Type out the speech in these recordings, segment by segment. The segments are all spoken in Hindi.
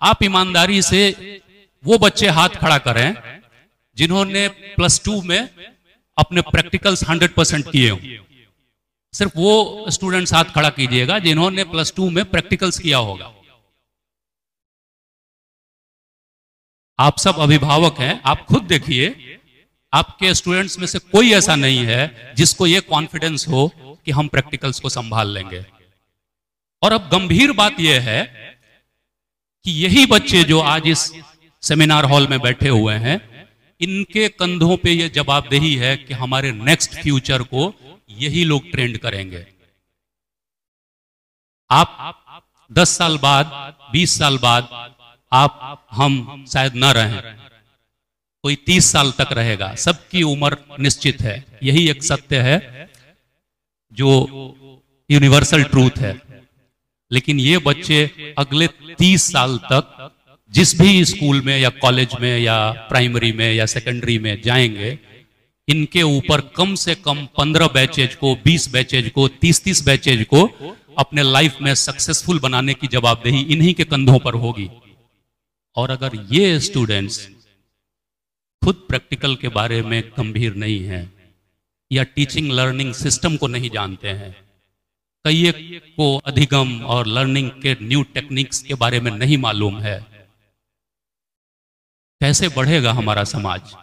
आप ईमानदारी से वो बच्चे हाथ खड़ा करें जिन्होंने +2 में अपने प्रैक्टिकल्स 100% किए हों। सिर्फ वो स्टूडेंट्स हाथ खड़ा कीजिएगा जिन्होंने +2 में प्रैक्टिकल्स किया होगा। आप सब अभिभावक हैं, आप खुद देखिए, आपके स्टूडेंट्स में से कोई ऐसा नहीं है जिसको ये कॉन्फिडेंस हो कि हम प्रैक्टिकल्स को संभाल लेंगे। और अब गंभीर बात यह है कि यही बच्चे जो आज इस सेमिनार हॉल में बैठे हुए हैं, इनके कंधों पे ये जवाबदेही है कि हमारे नेक्स्ट फ्यूचर को यही लोग ट्रेंड करेंगे। आप 10 साल बाद, 20 साल बाद आप हम शायद न रहें, कोई 30 साल तक रहेगा, सबकी उम्र निश्चित है। यही एक सत्य है जो यूनिवर्सल ट्रूथ है। लेकिन ये बच्चे अगले 30 साल तक जिस भी स्कूल में या कॉलेज में या प्राइमरी में या सेकेंडरी में जाएंगे, इनके ऊपर कम से कम 15 बैचेज को, 20 बैचेज को, 30 बैचेज को अपने लाइफ में सक्सेसफुल बनाने की जवाबदेही इन्हीं के कंधों पर होगी। और अगर ये स्टूडेंट्स खुद प्रैक्टिकल के बारे में गंभीर नहीं हैं या टीचिंग लर्निंग सिस्टम को नहीं जानते हैं, कई को अधिगम और लर्निंग के न्यू टेक्निक्स के बारे में नहीं मालूम है, कैसे बढ़ेगा हमारा समाज?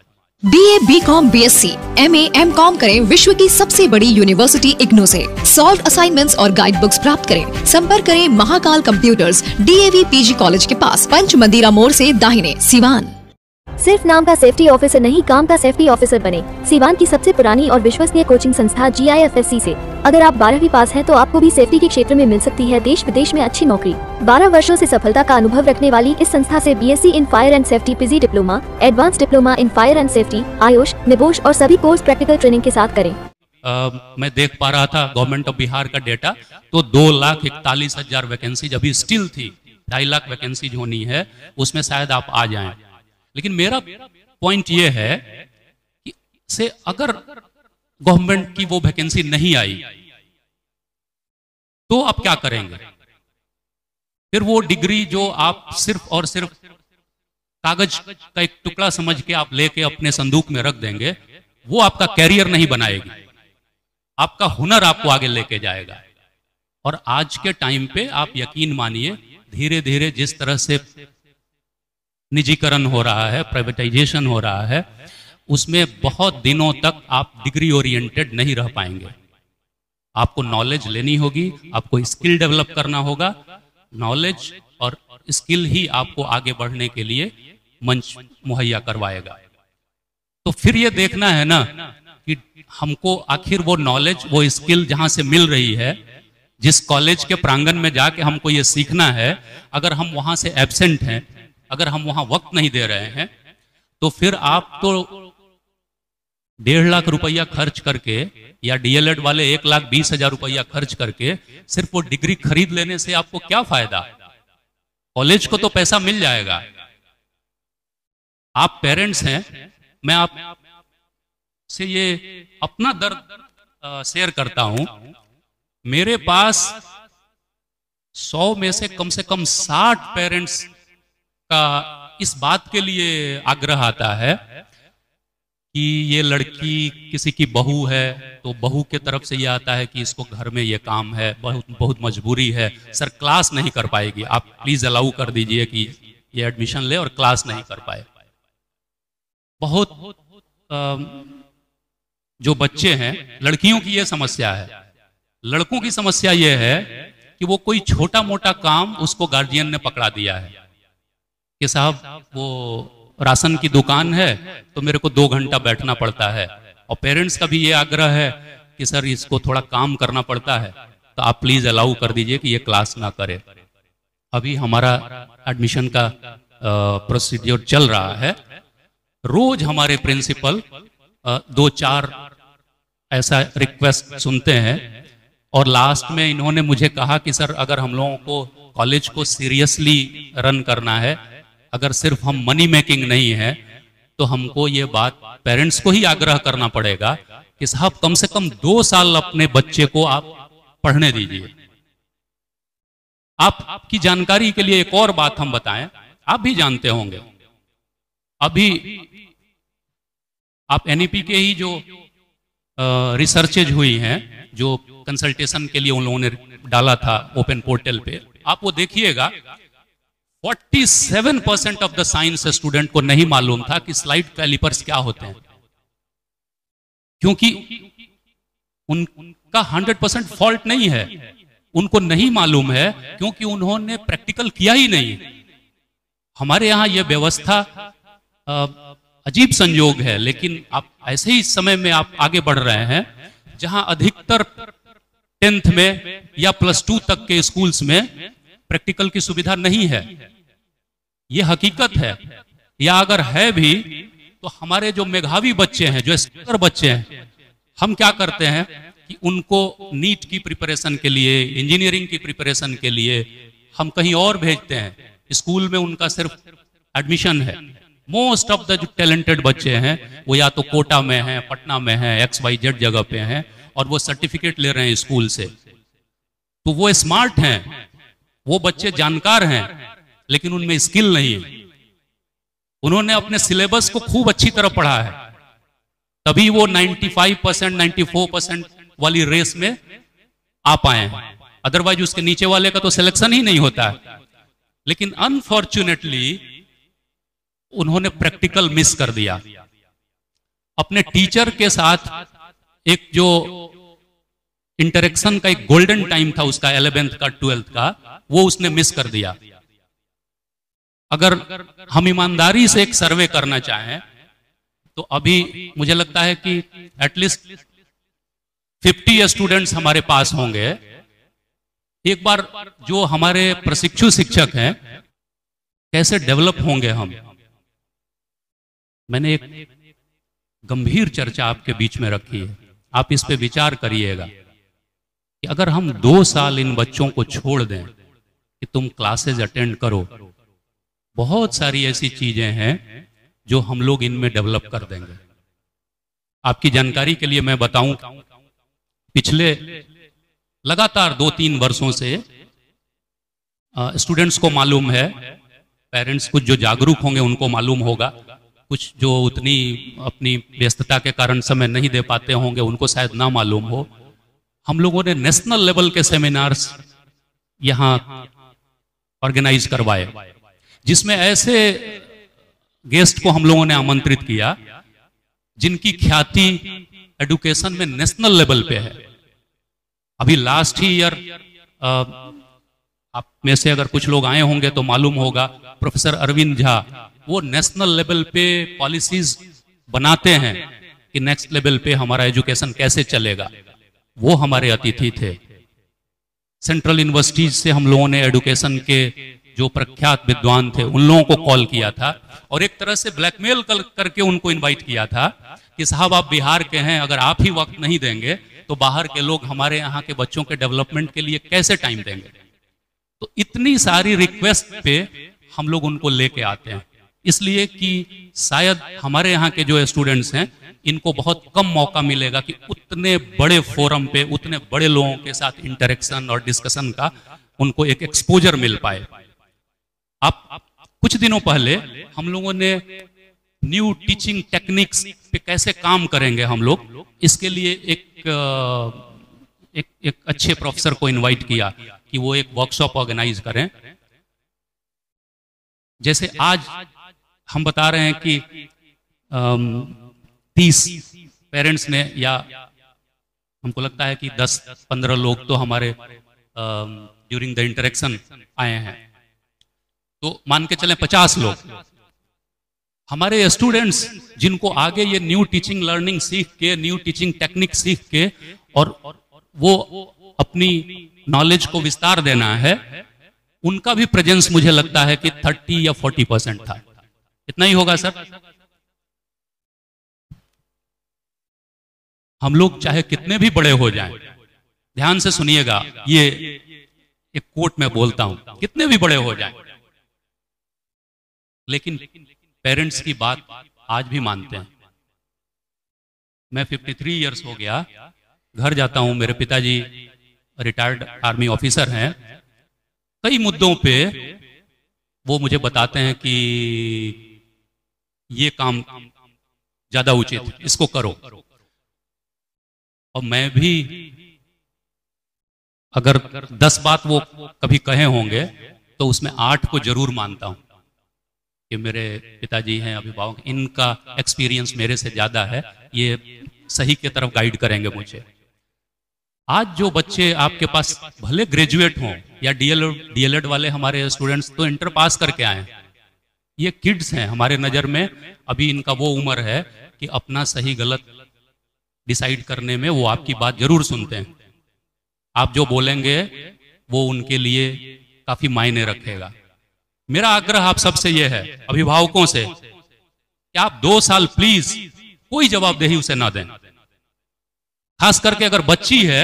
BA, BCom, BSc, MA, MCom करें विश्व की सबसे बड़ी यूनिवर्सिटी इग्नू से। सॉल्व असाइनमेंट्स और गाइड बुक्स प्राप्त करें। संपर्क करें Mahakal computers, DAV PG college के पास, पंच मंदिरा मोड़ से दाहिने, सिवान। सिर्फ नाम का सेफ्टी ऑफिसर नहीं, काम का सेफ्टी ऑफिसर बने। सिवान की सबसे पुरानी और विश्वसनीय कोचिंग संस्था GIFSC से अगर आप 12वीं पास हैं तो आपको भी सेफ्टी के क्षेत्र में मिल सकती है देश विदेश में अच्छी नौकरी। 12 वर्षों से सफलता का अनुभव रखने वाली इस संस्था से BSc in fire and safety, PG diploma, advance diploma in fire and safety, Ayush, NEBOSH और सभी कोर्स प्रैक्टिकल ट्रेनिंग के साथ करें। मैं देख पा रहा था गवर्नमेंट ऑफ बिहार का डेटा, तो 2,41,000 वैकेंसीज अभी स्टिल थी। 2.5 लाख वैकेंसीज होनी है, उसमें शायद आप आ जाएं। लेकिन मेरा पॉइंट ये है कि से अगर गवर्नमेंट की वो वैकेंसी नहीं आई तो आप क्या करेंगे? फिर वो डिग्री जो आप सिर्फ और सिर्फ कागज का एक टुकड़ा समझ के आप लेके अपने संदूक में रख देंगे, वो आपका कैरियर नहीं बनाएगी। आपका हुनर आपको आगे लेके जाएगा। और आज के टाइम पे आप यकीन मानिए, धीरे धीरे जिस तरह से निजीकरण हो रहा है, प्राइवेटाइजेशन हो रहा है, उसमें बहुत दिनों तक आप डिग्री ओरिएंटेड नहीं रह पाएंगे। आपको नॉलेज लेनी होगी, आपको स्किल डेवलप करना होगा। नॉलेज और स्किल ही आपको आगे बढ़ने के लिए मंच मुहैया करवाएगा। तो फिर ये देखना है ना कि हमको आखिर वो नॉलेज, वो स्किल जहां से मिल रही है, जिस कॉलेज के प्रांगण में जाके हमको ये सीखना है, अगर हम वहां से एब्सेंट हैं, अगर हम वहां वक्त नहीं दे रहे हैं, तो फिर आप तो 1.5 लाख रुपया खर्च करके या DLED वाले 1,20,000 रुपया खर्च करके सिर्फ वो डिग्री खरीद लेने से आपको क्या फायदा? कॉलेज को तो पैसा मिल जाएगा। आप पेरेंट्स हैं, मैं आप से ये अपना दर्द शेयर करता हूं। मेरे पास 100 में से कम 60 पेरेंट्स का इस बात के लिए आग्रह आता है कि ये लड़की किसी की बहू है, तो बहू के तरफ से ये आता है कि इसको घर में ये काम है, बहुत मजबूरी है, सर क्लास नहीं कर पाएगी, आप प्लीज अलाउ कर दीजिए कि ये एडमिशन ले, और क्लास नहीं कर पाए। बहुत जो बच्चे हैं, लड़कियों की ये समस्या है। लड़कों की समस्या ये है कि वो कोई छोटा मोटा काम उसको गार्जियन ने पकड़ा दिया है कि साहब वो राशन की दुकान है तो मेरे को 2 घंटा बैठना पड़ता है। और पेरेंट्स का भी ये आग्रह है कि सर इसको थोड़ा काम करना पड़ता है, तो आप प्लीज अलाउ कर दीजिए कि ये क्लास ना करे। अभी हमारा एडमिशन का प्रोसीड्योर चल रहा है। रोज हमारे प्रिंसिपल 2-4 ऐसा रिक्वेस्ट सुनते हैं, और लास्ट में इन्होंने मुझे कहा कि सर अगर हम लोगों को कॉलेज को सीरियसली रन करना है, अगर सिर्फ हम मनी मेकिंग नहीं है, तो हमको ये बात पेरेंट्स को ही आग्रह करना पड़ेगा कि साहब कम से कम 2 साल अपने बच्चे को आप पढ़ने दीजिए। आपकी जानकारी के लिए एक और बात हम बताएं आप भी जानते होंगे। अभी आप एनईपी के ही जो रिसर्चेज हुई हैं, जो कंसल्टेशन के लिए उन लोगों ने डाला था ओपन पोर्टल पे, आप वो देखिएगा। 47% ऑफ द साइंस स्टूडेंट को नहीं मालूम था कि स्लाइड कैलिपर्स क्या होते हैं, क्योंकि उनका 100% फॉल्ट नहीं है, उनको नहीं मालूम है क्योंकि उन्होंने प्रैक्टिकल किया ही नहीं। हमारे यहाँ यह व्यवस्था अजीब संयोग है, लेकिन आप ऐसे ही समय में आप आगे बढ़ रहे हैं जहां अधिकतर 10th में या +2 तक के स्कूल्स में प्रैक्टिकल की सुविधा नहीं है। यह हकीकत है। या अगर है भी तो हमारे जो मेधावी बच्चे हैं, जो स्कॉलर बच्चे हैं, हम क्या करते हैं कि उनको नीट की प्रिपरेशन के लिए, इंजीनियरिंग की प्रिपरेशन के लिए हम कहीं और भेजते हैं। स्कूल में उनका सिर्फ एडमिशन है। मोस्ट ऑफ द जो टैलेंटेड बच्चे हैं वो या तो कोटा में हैं, पटना में हैं, XYZ जगह पे हैं, और वो सर्टिफिकेट ले रहे हैं स्कूल से। तो वो स्मार्ट हैं, वो बच्चे जानकार हैं, लेकिन उनमें स्किल नहीं है। उन्होंने अपने सिलेबस को खूब अच्छी तरह पढ़ा है, तभी वो 95%, 94% वाली रेस में आ पाए हैं। अदरवाइज उसके नीचे वाले का तो सिलेक्शन ही नहीं होता है। लेकिन अनफॉर्चुनेटली उन्होंने प्रैक्टिकल मिस कर दिया। अपने टीचर के साथ एक जो इंटरेक्शन का एक गोल्डन टाइम था उसका, 11th का 12th का, वो उसने मिस कर दिया। अगर हम ईमानदारी से एक सर्वे करना चाहें तो अभी मुझे लगता है कि एटलीस्ट 50 स्टूडेंट्स हमारे पास होंगे। एक बार जो हमारे प्रशिक्षु शिक्षक हैं कैसे डेवलप होंगे हम। मैंने एक गंभीर चर्चा आपके बीच में रखी है, आप इस पे विचार करिएगा कि अगर हम 2 साल इन बच्चों को छोड़ दें कि तुम क्लासेज अटेंड करो, बहुत सारी ऐसी चीजें हैं जो हम लोग इनमें डेवलप कर देंगे। आपकी जानकारी के लिए मैं बताऊं, पिछले लगातार 2-3 वर्षों से स्टूडेंट्स को मालूम है, पेरेंट्स कुछ जो जागरूक होंगे उनको मालूम होगा, कुछ जो उतनी अपनी व्यस्तता के कारण समय नहीं दे पाते होंगे उनको शायद ना मालूम हो। हम लोगों ने नेशनल लेवल के सेमिनार्स यहाँ ऑर्गेनाइज करवाए, जिसमें ऐसे गेस्ट को हम लोगों ने आमंत्रित किया जिनकी ख्याति एजुकेशन में नेशनल लेवल पे है। अभी लास्ट ही ईयर आप में से अगर कुछ लोग आए होंगे तो मालूम होगा, प्रोफेसर अरविंद झा वो नेशनल लेवल पे पॉलिसीज बनाते हैं कि नेक्स्ट लेवल पे हमारा एजुकेशन कैसे चलेगा। वो हमारे अतिथि थे। सेंट्रल यूनिवर्सिटीज से हम लोगों ने एजुकेशन के जो प्रख्यात विद्वान थे उन लोगों को कॉल किया था और एक तरह से ब्लैकमेल करके उनको इनवाइट किया था कि साहब आप बिहार के हैं, अगर आप ही वक्त नहीं देंगे तो बाहर के लोग हमारे यहाँ के बच्चों के डेवलपमेंट के लिए कैसे टाइम देंगे। तो इतनी सारी रिक्वेस्ट पे हम लोग उनको लेके आते हैं, इसलिए कि शायद हमारे यहाँ के जो स्टूडेंट्स हैं इनको बहुत कम मौका मिलेगा कि उतने बड़े फोरम पे उतने बड़े लोगों के साथ इंटरेक्शन और डिस्कशन का उनको एक एक्सपोजर मिल पाए। आप कुछ दिनों पहले हम लोगों ने न्यू टीचिंग टेक्निक्स पे कैसे काम करेंगे हम लोग, इसके लिए एक अच्छे प्रोफेसर को इनवाइट किया कि वो एक वर्कशॉप ऑर्गेनाइज करें। जैसे आज हम बता रहे हैं कि 30 पेरेंट्स ने, या हमको लगता है कि 10-15 लोग तो हमारे ड्यूरिंग द इंटरेक्शन आए हैं, तो मान के चलें 50 लोग हमारे स्टूडेंट्स जिनको आगे ये न्यू टीचिंग लर्निंग सीख के, न्यू टीचिंग टेक्निक सीख के और वो अपनी नॉलेज को विस्तार देना है, उनका भी प्रेजेंस मुझे लगता है कि 30 या 40% था। इतना ही होगा सर। हम लोग चाहे कितने भी बड़े हो जाएं, ध्यान से सुनिएगा, ये एक कोट में बोलता हूं, कितने भी बड़े हो जाएं, लेकिन पेरेंट्स की बात आज भी मानते हैं। मैं 53 इयर्स हो गया, घर जाता हूं, मेरे पिताजी रिटायर्ड आर्मी ऑफिसर हैं, कई मुद्दों पे वो मुझे बताते हैं कि ये काम ज्यादा उचित है, इसको करो। और मैं भी अगर 10 बात वो कभी कहे होंगे तो उसमें 8 को जरूर मानता हूं कि मेरे पिताजी हैं अभिभावक, इनका एक्सपीरियंस मेरे से ज्यादा है, ये सही की तरफ गाइड करेंगे मुझे। आज जो बच्चे आपके पास भले ग्रेजुएट हों या डीएलएड वाले हमारे स्टूडेंट्स तो इंटर पास करके आए, ये किड्स हैं हमारे नजर में। अभी इनका वो उम्र है कि अपना सही गलत डिसाइड करने में वो आपकी बात जरूर सुनते हैं। आप जो बोलेंगे वो उनके लिए काफी मायने रखेगा। मेरा आग्रह आप सबसे ये है, अभिभावकों से, कि आप 2 साल प्लीज कोई जवाबदेही उसे ना दें। खास करके अगर बच्ची है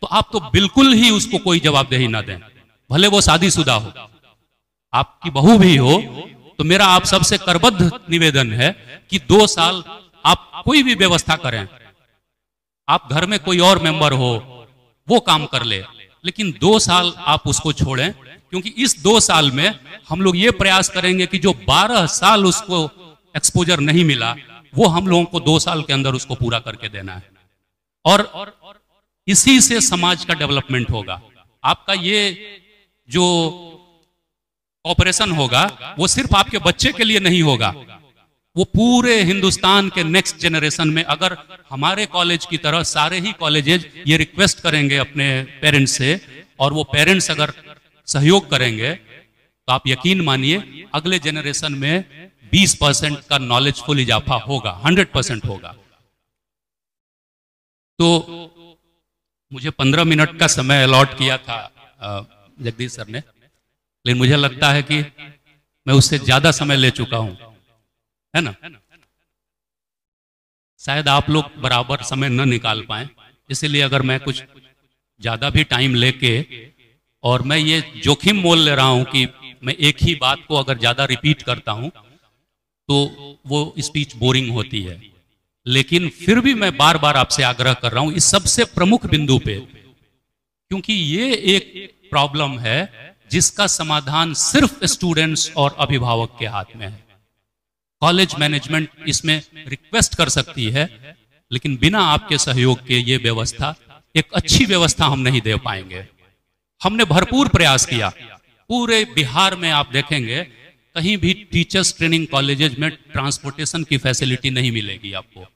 तो आप तो बिल्कुल ही उसको कोई जवाबदेही ना दें, भले वो शादीशुदा हो, आपकी बहू भी हो। तो मेरा आप सबसे करबद्ध निवेदन है कि 2 साल आप कोई भी व्यवस्था करें। आप घर में कोई और मेंबर हो वो काम कर ले, लेकिन 2 साल आप उसको छोड़ें, क्योंकि इस 2 साल में हम लोग ये प्रयास करेंगे कि जो 12 साल उसको एक्सपोजर नहीं मिला वो हम लोगों को 2 साल के अंदर उसको पूरा करके देना है। और इसी से समाज का डेवलपमेंट होगा। आपका ये जो ऑपरेशन होगा वो सिर्फ आपके बच्चे के लिए नहीं होगा, वो पूरे हिंदुस्तान के नेक्स्ट जनरेशन में। अगर हमारे कॉलेज की तरह सारे ही कॉलेजेस ये रिक्वेस्ट करेंगे अपने पेरेंट्स से, और वो पेरेंट्स अगर सहयोग करेंगे, तो आप यकीन मानिए अगले जनरेशन में 20% का नॉलेजफुल इजाफा होगा, 100% होगा। तो मुझे 15 मिनट का समय अलॉट किया था जगदीश सर ने, लेकिन मुझे लगता है कि मैं उससे ज्यादा समय ले चुका हूं, है ना। शायद आप लोग बराबर समय न निकाल पाए, इसीलिए अगर मैं कुछ ज्यादा भी टाइम लेके, और मैं ये जोखिम मोल ले रहा हूं कि मैं एक ही बात को अगर ज्यादा रिपीट करता हूं तो वो स्पीच बोरिंग होती है। लेकिन फिर भी मैं बार बार आपसे आग्रह कर रहा हूं इस सबसे प्रमुख बिंदु पे, क्योंकि ये एक प्रॉब्लम है जिसका समाधान सिर्फ स्टूडेंट्स और अभिभावक के हाथ में है। कॉलेज मैनेजमेंट इसमें रिक्वेस्ट कर सकती है, लेकिन बिना आपके सहयोग के ये व्यवस्था, एक अच्छी व्यवस्था हम नहीं दे पाएंगे। हमने भरपूर प्रयास किया, पूरे बिहार में आप देखेंगे कहीं भी टीचर्स ट्रेनिंग कॉलेजेस में ट्रांसपोर्टेशन की फैसिलिटी नहीं मिलेगी आपको।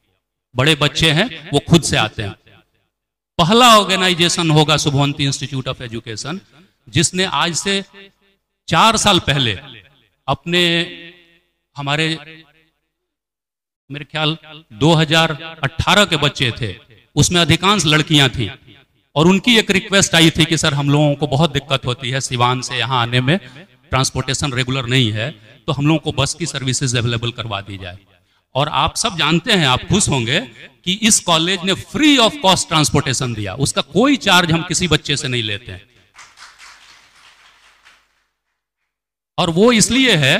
बड़े बच्चे हैं वो खुद से आते हैं। पहला ऑर्गेनाइजेशन होगा शुभवंती इंस्टीट्यूट ऑफ एजुकेशन, जिसने आज से 4 साल पहले अपने, हमारे मेरे ख्याल 2018 के बच्चे थे, उसमें अधिकांश लड़कियां थी, और उनकी एक रिक्वेस्ट आई थी कि सर हम लोगों को बहुत दिक्कत होती है सिवान से यहाँ आने में, ट्रांसपोर्टेशन रेगुलर नहीं है, तो हम लोगों को बस की सर्विसेज अवेलेबल करवा दी जाए। और आप सब जानते हैं, आप खुश होंगे कि इस कॉलेज ने फ्री ऑफ कॉस्ट ट्रांसपोर्टेशन दिया, उसका कोई चार्ज हम किसी बच्चे से नहीं लेते हैं। और वो इसलिए है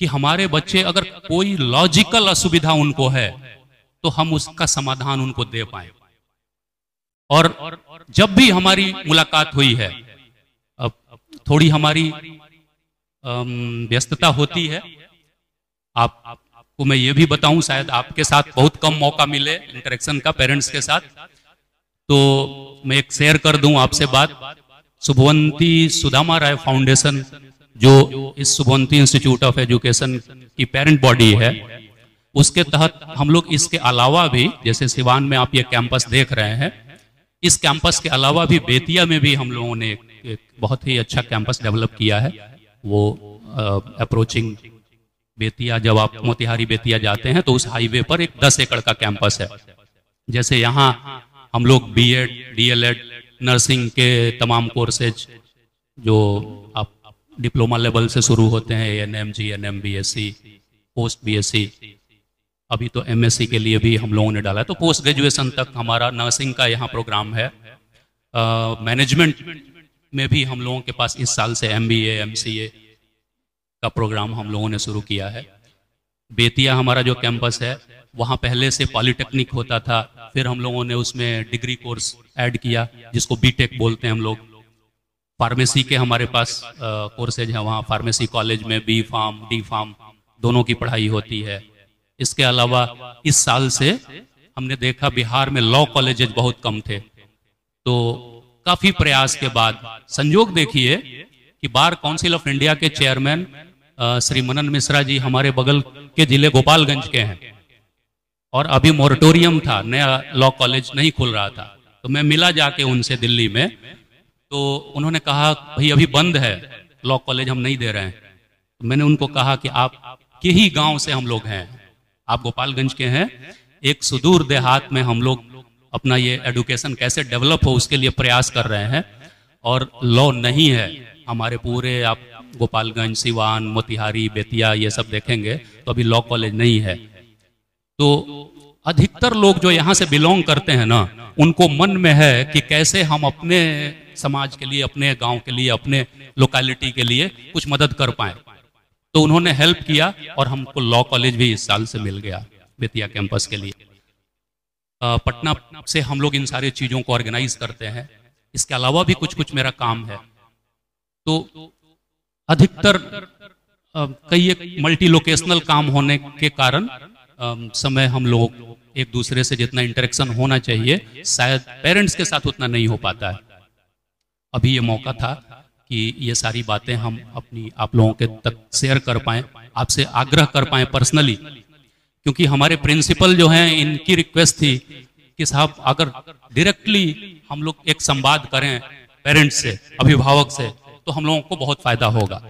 कि हमारे बच्चे, अगर कोई लॉजिकल असुविधा उनको है तो हम उसका समाधान उनको दे पाए। और जब भी हमारी मुलाकात हुई है, अब थोड़ी हमारी व्यस्तता होती है, आपको मैं ये भी बताऊं, शायद आपके साथ बहुत कम मौका मिले इंटरेक्शन का पेरेंट्स के साथ, तो मैं एक शेयर कर दूं आपसे बात। शुभवंती सुदामा राय फाउंडेशन, जो इस शुभवंती इंस्टीट्यूट ऑफ एजुकेशन की पेरेंट बॉडी है, उसके तहत हम लोग इसके अलावा भी, जैसे सिवान में आप ये कैंपस देख रहे हैं, इस कैंपस के अलावा भी बेतिया में भी हम लोगों ने एक बहुत ही अच्छा कैंपस डेवलप किया है। वो अप्रोचिंग बेतिया, जब आप मोतिहारी बेतिया जाते हैं तो उस हाईवे पर एक 10 एकड़ का कैंपस है। जैसे यहाँ हम लोग बीएड, डीएलएड, नर्सिंग के तमाम कोर्सेज जो आप डिप्लोमा लेवल से शुरू होते हैं, ANM, GNM, BSc, post BSc, अभी तो एमएससी के लिए भी हम लोगों ने डाला है, तो पोस्ट ग्रेजुएशन तक हमारा नर्सिंग का यहाँ प्रोग्राम है। मैनेजमेंट में भी हम लोगों के पास इस साल से एमबीए, एमसीए का प्रोग्राम हम लोगों ने शुरू किया है। बेतिया हमारा जो कैंपस है, वहाँ पहले से पॉलिटेक्निक होता था, फिर हम लोगों ने उसमें डिग्री कोर्स ऐड किया जिसको बीटेक बोलते हैं हम लोग। फार्मेसी के हमारे पास कोर्सेज हैं, वहाँ फार्मेसी कॉलेज में बी फार्म डी फार्म दोनों की पढ़ाई होती है। इसके अलावा इस साल से हमने देखा बिहार में लॉ कॉलेजेज बहुत कम थे, तो काफी प्रयास के बाद संयोग देखिए कि बार काउंसिल ऑफ इंडिया के चेयरमैन श्री मनन मिश्रा जी हमारे बगल के जिले गोपालगंज के हैं, और अभी मोरेटोरियम था, नया लॉ कॉलेज नहीं खुल रहा था। तो मैं मिला जाके उनसे दिल्ली में, तो उन्होंने कहा भाई अभी बंद है लॉ कॉलेज, हम नहीं दे रहे हैं। तो मैंने उनको कहा कि आप के ही गांव से हम लोग हैं, आप गोपालगंज के हैं, एक सुदूर देहात में हम लोग अपना ये एडुकेशन कैसे डेवलप हो उसके लिए प्रयास कर रहे हैं, और लॉ नहीं है हमारे पूरे, आप गोपालगंज, सिवान, मोतिहारी, बेतिया ये सब देखेंगे तो अभी लॉ कॉलेज नहीं है। तो अधिकतर लोग जो यहाँ से बिलोंग करते हैं ना, उनको मन में है कि कैसे हम अपने समाज के लिए, अपने गांव के लिए, अपने लोकेलिटी के लिए कुछ मदद कर पाए। तो उन्होंने हेल्प किया और हमको लॉ कॉलेज भी इस साल से मिल गया बेतिया कैंपस के लिए। पटना से हम लोग इन सारी चीज़ों को ऑर्गेनाइज करते हैं। इसके अलावा भी कुछ कुछ मेरा काम है। तो अधिकतर कई एक मल्टी लोकेशनल काम होने के कारण समय हम लोग एक दूसरे से जितना इंटरेक्शन होना चाहिए शायद पेरेंट्स के साथ उतना नहीं हो पाता है। अभी ये मौका था कि ये सारी बातें हम अपनी आप लोगों के तक शेयर कर पाएं, आपसे आग्रह कर पाएं पर्सनली, क्योंकि हमारे प्रिंसिपल जो हैं इनकी रिक्वेस्ट थी कि साहब अगर डायरेक्टली हम लोग एक संवाद करें पेरेंट्स से, अभिभावक से, तो हम लोगों को बहुत फायदा होगा।